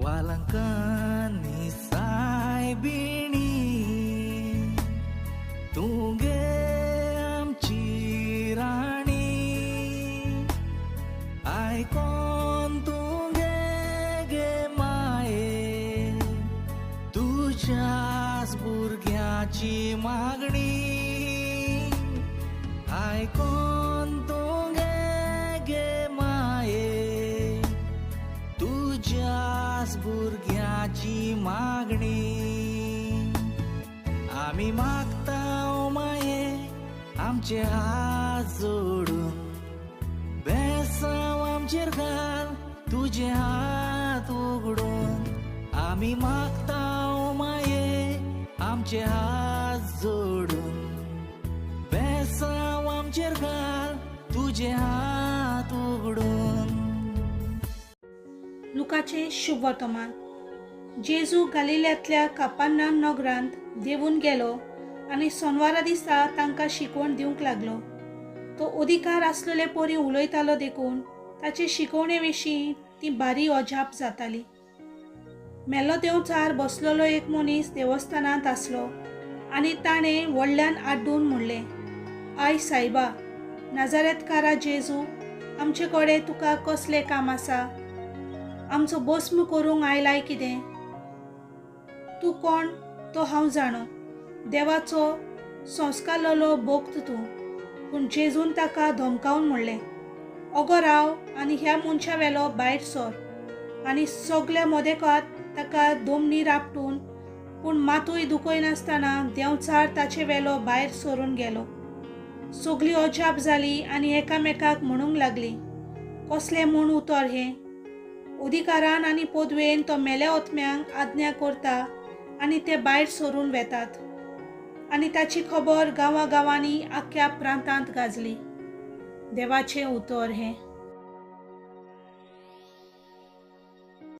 वालंकांनी सायबिणी तुगे आमची राणी आयकोन तुगे गे माये तुझ्याच भुरग्याची मागणी आयकोन तुगे गे माये तुझ्याच भुरग्याची मागणी आमी मागता ओ माये आमचे हात जोडून बेसांव आमचेर घाल तुझे हात उगडून आमी मागता ओ माये आमचे हात जोडून बेसांव आमचेर घाल तुझे हात उगडून. लुकाचे शुभ वर्तमान. जेजू गलिल्यांतल्या कापर्नाम नगरांत देवून गेलो आनी सोनवारा दिसा तांकां शिकवण दिवंक लागलो. तो अधिकार आसलेले पोरी उलयतालो देखून ताचे शिकवणे विशीं ती बारी अजाप जाताली. मेल्लो देंवचार बसलेलो एक मनीस देवस्थानांत आसलो आनी ताणें व्हडल्यान आड्डून म्हणलें, आय सायबा, नाजारेतकारा जेजू, आमचे कडेन तुका कसलें काम आसा? आमचो भस्म करूंक आयलाय कितें? तूं कोण तो हांव जाणो, देवाचो संस्कारलेलो भक्त तूं. पूण जेजून ताका धमकावन म्हणलें, ओगो राव आनी ह्या मनशा वेलो भायर सर. आनी सगल्या मोदेकात ताका दोमनीर आपटून पूण मातूय दुखयनासतना देंवचार ताचे वेलो भायर सरून गेलो. सगळी अजाप जाली आनी एकामेकाक म्हणूंक लागली, कसलें म्हूण उतर हें? अधिकारान आनी पदवेन तो मेल्या ओतम्यांक आज्ञा करता आनी ते भायर सरून वेतात. आनी ताची खबर गांवांगांवांनी आख्या प्रांतांत गाजली. देवाचें उतर हें.